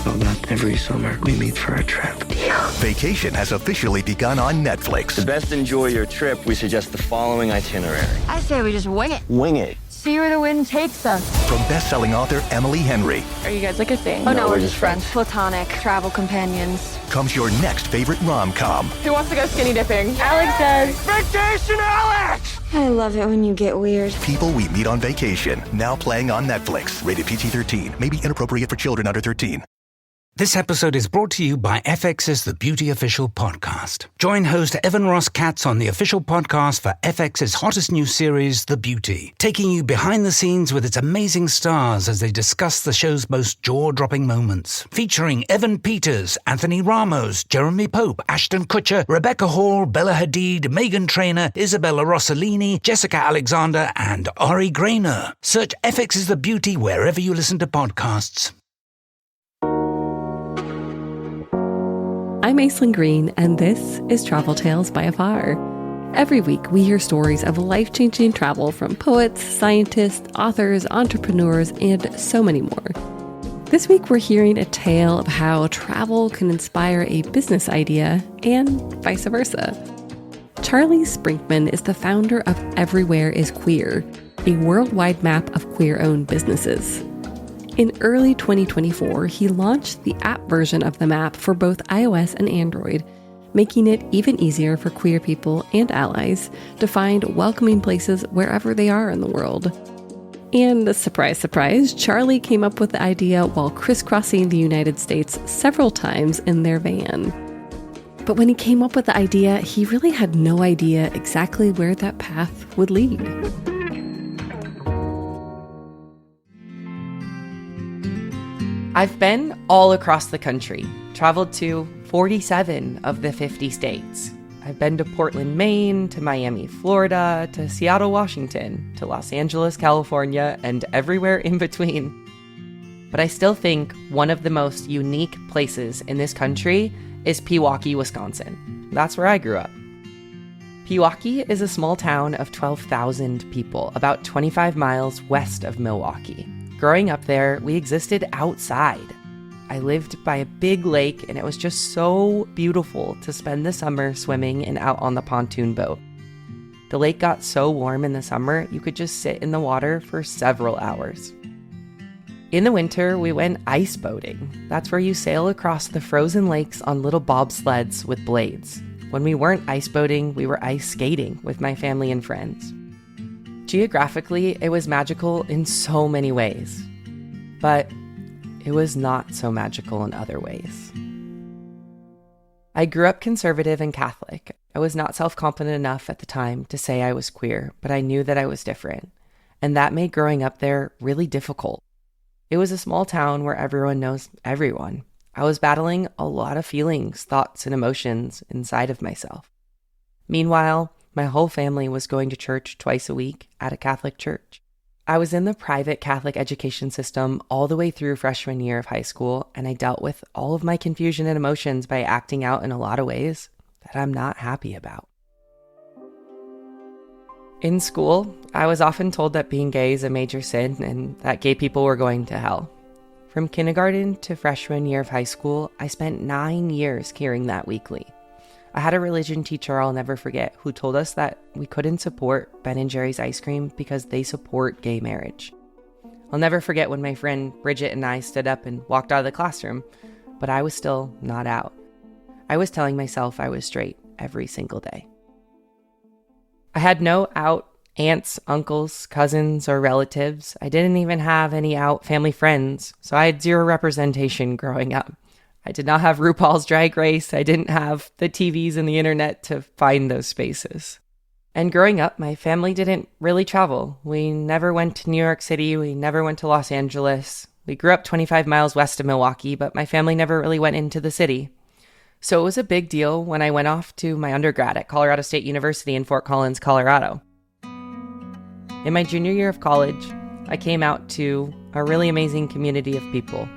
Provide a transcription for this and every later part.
So that every summer we meet for a trip. Vacation has officially begun on Netflix. To best enjoy your trip, we suggest the following itinerary. I say we just wing it. Wing it. See where the wind takes us. From best-selling author Emily Henry Are you guys like a thing? Oh, no, we're we're just just friends. Platonic travel companions. comes your next favorite rom-com. Who wants to go skinny dipping? Alex does. Vacation, Alex! I love it when you get weird. People We Meet on Vacation, now playing on Netflix. Rated PG-13. May be inappropriate for children under 13. This episode is brought to you by FX's The Beauty Official Podcast. Join host Evan Ross Katz on the official podcast for FX's hottest new series, The Beauty, taking you behind the scenes with its amazing stars as they discuss the show's most jaw-dropping moments. Featuring Evan Peters, Anthony Ramos, Jeremy Pope, Ashton Kutcher, Rebecca Hall, Bella Hadid, Meghan Trainor, Isabella Rossellini, Jessica Alexander, and Ari Grainer. Search FX's The Beauty wherever you listen to podcasts. I'm Aislinn Green, and this is Travel Tales by Afar. Every week, we hear stories of life-changing travel from poets, scientists, authors, entrepreneurs, and so many more. This week, we're hearing a tale of how travel can inspire a business idea and vice versa. Charlie Sprinkman is the founder of Everywhere is Queer, a worldwide map of queer-owned businesses. In early 2024, he launched the app version of the map for both iOS and Android, making it even easier for queer people and allies to find welcoming places wherever they are in the world. And surprise, surprise, Charlie came up with the idea while crisscrossing the United States several times in their van. But when he came up with the idea, he really had no idea exactly where that path would lead. I've been all across the country, traveled to 47 of the 50 states. I've been to Portland, Maine, to Miami, Florida, to Seattle, Washington, to Los Angeles, California, and everywhere in between. But I still think one of the most unique places in this country is Pewaukee, Wisconsin. That's where I grew up. Pewaukee is a small town of 12,000 people, about 25 miles west of Milwaukee. Growing up there, we existed outside. I lived by a big lake, and it was just so beautiful to spend the summer swimming and out on the pontoon boat. The lake got so warm in the summer, you could just sit in the water for several hours. In the winter, we went ice boating. That's where you sail across the frozen lakes on little bobsleds with blades. When we weren't ice boating, we were ice skating with my family and friends. Geographically, it was magical in so many ways, but it was not so magical in other ways. I grew up conservative and Catholic. I was not self-confident enough at the time to say I was queer, but I knew that I was different, and that made growing up there really difficult. It was a small town where everyone knows everyone. I was battling a lot of feelings, thoughts, and emotions inside of myself. Meanwhile, my whole family was going to church twice a week at a Catholic church. I was in the private Catholic education system all the way through freshman year of high school, and I dealt with all of my confusion and emotions by acting out in a lot of ways that I'm not happy about. In school, I was often told that being gay is a major sin and that gay people were going to hell. From kindergarten to freshman year of high school, I spent 9 years hearing that weekly. I had a religion teacher I'll never forget who told us that we couldn't support Ben & Jerry's ice cream because they support gay marriage. I'll never forget when my friend Bridget and I stood up and walked out of the classroom, but I was still not out. I was telling myself I was straight every single day. I had no out aunts, uncles, cousins, or relatives. I didn't even have any out family friends, so I had zero representation growing up. I did not have RuPaul's Drag Race. I didn't have the TVs and the internet to find those spaces. And growing up, my family didn't really travel. We never went to New York City. We never went to Los Angeles. We grew up 25 miles west of Milwaukee, but my family never really went into the city. So it was a big deal when I went off to my undergrad at Colorado State University in Fort Collins, Colorado. In my junior year of college, I came out to a really amazing community of people.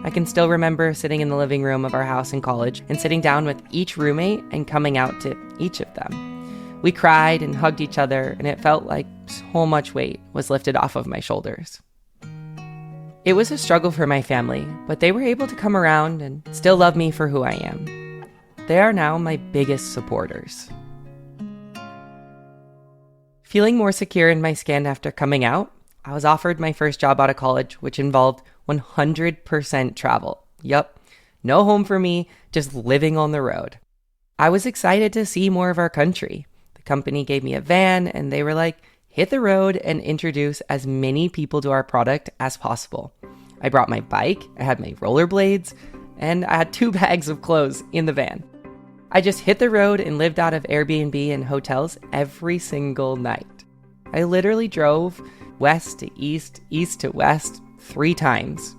I can still remember sitting in the living room of our house in college and sitting down with each roommate and coming out to each of them. We cried and hugged each other, and it felt like so much weight was lifted off of my shoulders. It was a struggle for my family, but they were able to come around and still love me for who I am. They are now my biggest supporters. Feeling more secure in my skin after coming out, I was offered my first job out of college, which involved 100% travel. Yup, no home for me, just living on the road. I was excited to see more of our country. The company gave me a van and they were like, hit the road and introduce as many people to our product as possible. I brought my bike, I had my rollerblades, and I had 2 bags of clothes in the van. I just hit the road and lived out of Airbnb and hotels every single night. I literally drove west to east, east to west 3 times.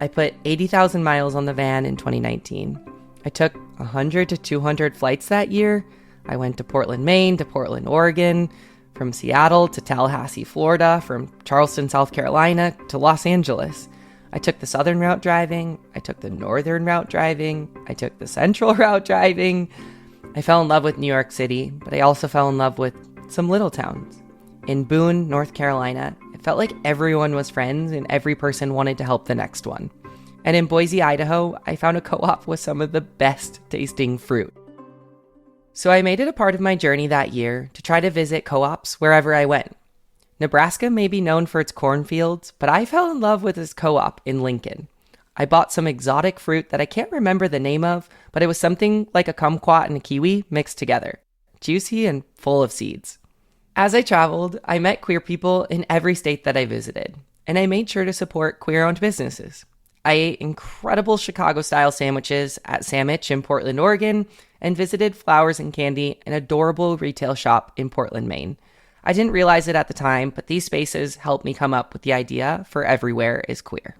I put 80,000 miles on the van in 2019. I took 100 to 200 flights that year. I went to Portland, Maine, to Portland, Oregon, from Seattle to Tallahassee, Florida, from Charleston, South Carolina to Los Angeles. I took the southern route driving, I took the northern route driving, I took the central route driving. I fell in love with New York City, but I also fell in love with some little towns. In Boone, North Carolina, it felt like everyone was friends and every person wanted to help the next one. And in Boise, Idaho, I found a co-op with some of the best tasting fruit. So I made it a part of my journey that year to try to visit co-ops wherever I went. Nebraska may be known for its cornfields, but I fell in love with this co-op in Lincoln. I bought some exotic fruit that I can't remember the name of, but it was something like a kumquat and a kiwi mixed together. Juicy and full of seeds. As I traveled, I met queer people in every state that I visited, and I made sure to support queer-owned businesses. I ate incredible Chicago-style sandwiches at Sandwich in Portland, Oregon, and visited Flowers and Candy, an adorable retail shop in Portland, Maine. I didn't realize it at the time, but these spaces helped me come up with the idea for Everywhere is Queer.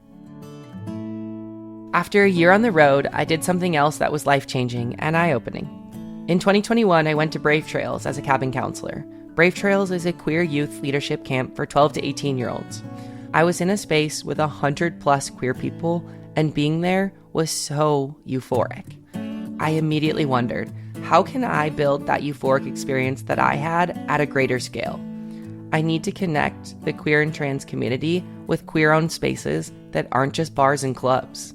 After a year on the road, I did something else that was life-changing and eye-opening. In 2021, I went to Brave Trails as a cabin counselor. Brave Trails is a queer youth leadership camp for 12 to 18-year-olds. I was in a space with 100+ queer people, and being there was so euphoric. I immediately wondered, how can I build that euphoric experience that I had at a greater scale? I need to connect the queer and trans community with queer-owned spaces that aren't just bars and clubs.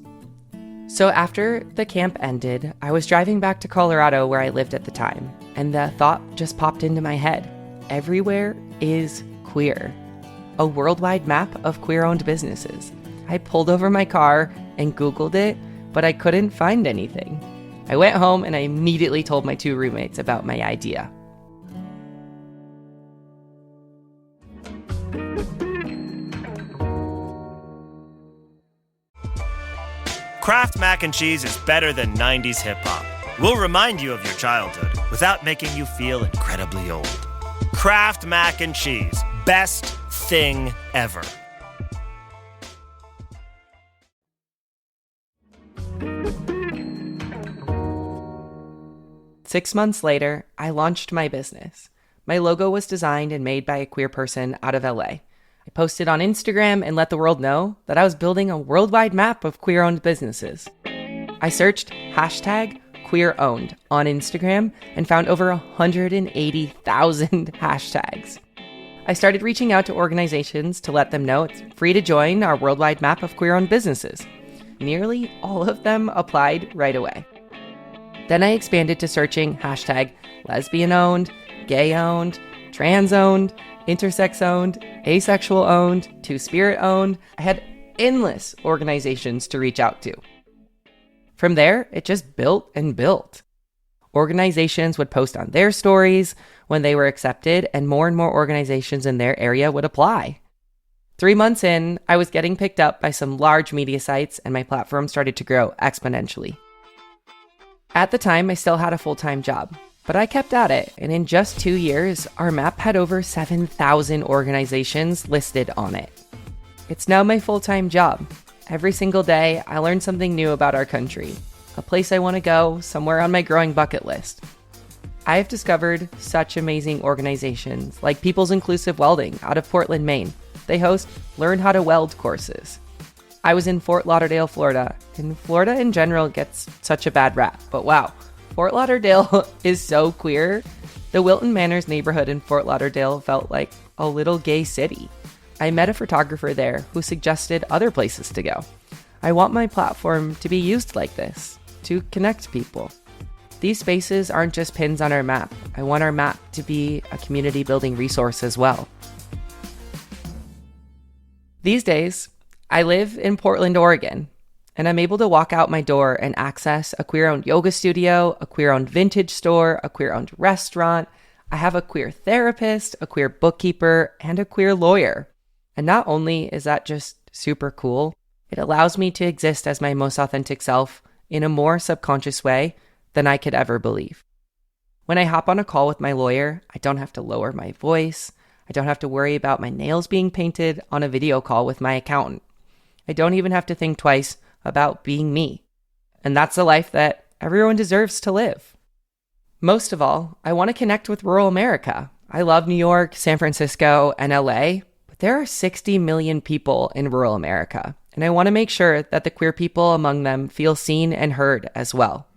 So after the camp ended, I was driving back to Colorado where I lived at the time, and the thought just popped into my head. Everywhere is queer. A worldwide map of queer-owned businesses. I pulled over my car and Googled it, but I couldn't find anything. I went home and I immediately told my 2 roommates about my idea. Kraft Mac and Cheese is better than 90s hip-hop. We'll remind you of your childhood without making you feel incredibly old. Kraft Mac and Cheese. Best thing ever. Six months later, I launched my business. My logo was designed and made by a queer person out of LA. I posted on Instagram and let the world know that I was building a worldwide map of queer-owned businesses. I searched #queer-owned on Instagram and found over 180,000 hashtags. I started reaching out to organizations to let them know it's free to join our worldwide map of queer-owned businesses. Nearly all of them applied right away. Then I expanded to searching #lesbian-owned, gay-owned, trans-owned, intersex-owned, asexual-owned, two-spirit-owned. I had endless organizations to reach out to. From there, it just built and built. Organizations would post on their stories when they were accepted, and more organizations in their area would apply. 3 months in, I was getting picked up by some large media sites, and my platform started to grow exponentially. At the time, I still had a full-time job, but I kept at it, and in just 2 years, our map had over 7,000 organizations listed on it. It's now my full-time job. Every single day, I learn something new about our country, a place I want to go, somewhere on my growing bucket list. I have discovered such amazing organizations like People's Inclusive Welding out of Portland, Maine. They host Learn How to Weld courses. I was in Fort Lauderdale, Florida, and Florida in general gets such a bad rap, but wow, Fort Lauderdale is so queer. The Wilton Manors neighborhood in Fort Lauderdale felt like a little gay city. I met a photographer there who suggested other places to go. I want my platform to be used like this, to connect people. These spaces aren't just pins on our map. I want our map to be a community building resource as well. These days, I live in Portland, Oregon, and I'm able to walk out my door and access a queer-owned yoga studio, a queer-owned vintage store, a queer-owned restaurant. I have a queer therapist, a queer bookkeeper, and a queer lawyer. And not only is that just super cool, it allows me to exist as my most authentic self in a more subconscious way than I could ever believe. When I hop on a call with my lawyer, I don't have to lower my voice. I don't have to worry about my nails being painted on a video call with my accountant. I don't even have to think twice about being me. And that's the life that everyone deserves to live. Most of all, I want to connect with rural America. I love New York, San Francisco, and LA, but there are 60 million people in rural America, and I want to make sure that the queer people among them feel seen and heard as well.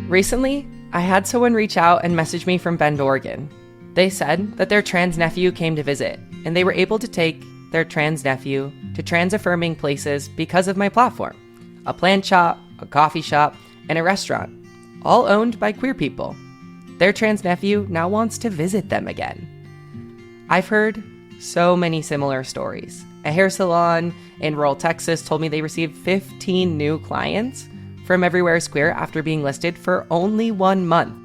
Recently, I had someone reach out and message me from Bend, Oregon. They said that their trans nephew came to visit, and they were able to take their trans nephew to trans-affirming places because of my platform. A plant shop, a coffee shop, and a restaurant, all owned by queer people. Their trans nephew now wants to visit them again. I've heard so many similar stories. A hair salon in rural Texas told me they received 15 new clients from Everywhere is Queer after being listed for only 1 month.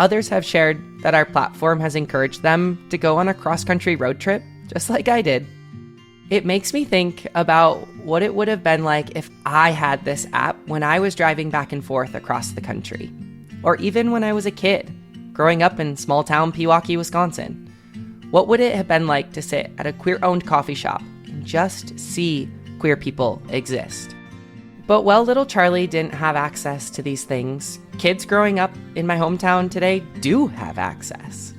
Others have shared that our platform has encouraged them to go on a cross-country road trip, just like I did. It makes me think about what it would have been like if I had this app when I was driving back and forth across the country, or even when I was a kid, growing up in small-town Pewaukee, Wisconsin. What would it have been like to sit at a queer-owned coffee shop and just see queer people exist? But while little Charlie didn't have access to these things, kids growing up in my hometown today do have access.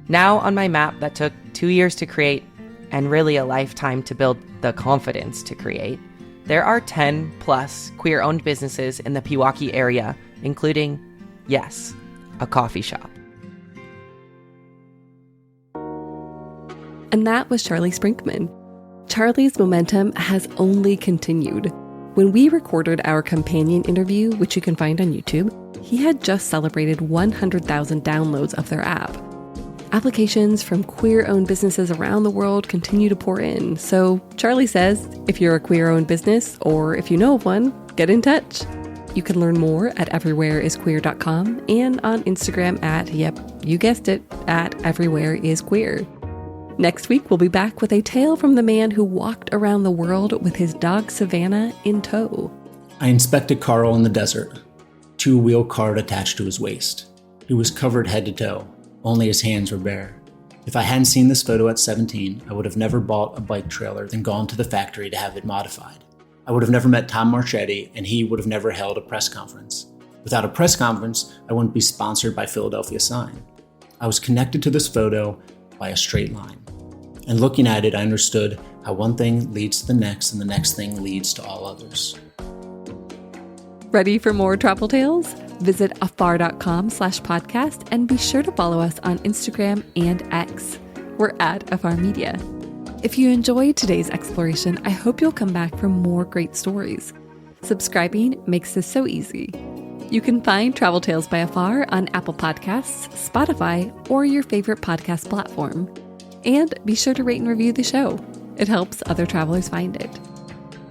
Now on my map that took 2 years to create, and really a lifetime to build the confidence to create, there are 10 plus queer-owned businesses in the Pewaukee area, including, yes, a coffee shop. And that was Charlie Sprinkman. Charlie's momentum has only continued. When we recorded our companion interview, which you can find on YouTube, he had just celebrated 100,000 downloads of their app. Applications from queer-owned businesses around the world continue to pour in. So Charlie says, if you're a queer-owned business or if you know of one, get in touch. You can learn more at everywhereisqueer.com and on Instagram at, yep, you guessed it, at everywhereisqueer. Next week, we'll be back with a tale from the man who walked around the world with his dog Savannah in tow. I inspected Carl in the desert, 2-wheel cart attached to his waist. He was covered head to toe. Only his hands were bare. If I hadn't seen this photo at 17, I would have never bought a bike trailer then gone to the factory to have it modified. I would have never met Tom Marchetti, and he would have never held a press conference. Without a press conference, I wouldn't be sponsored by Philadelphia Sign. I was connected to this photo by a straight line. And looking at it, I understood how one thing leads to the next, and the next thing leads to all others. Ready for more travel tales? Visit afar.com/podcast and be sure to follow us on Instagram and X. We're at Afar Media. If you enjoyed today's exploration, I hope you'll come back for more great stories. Subscribing makes this so easy. You can find Travel Tales by Afar on Apple Podcasts, Spotify, or your favorite podcast platform. And be sure to rate and review the show. It helps other travelers find it.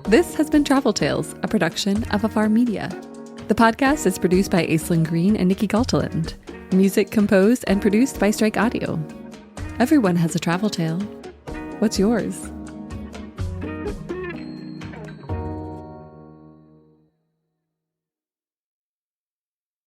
This has been Travel Tales, a production of Afar Media. The podcast is produced by Aislinn Green and Nikki Galteland. Music composed and produced by Strike Audio. Everyone has a travel tale. What's yours?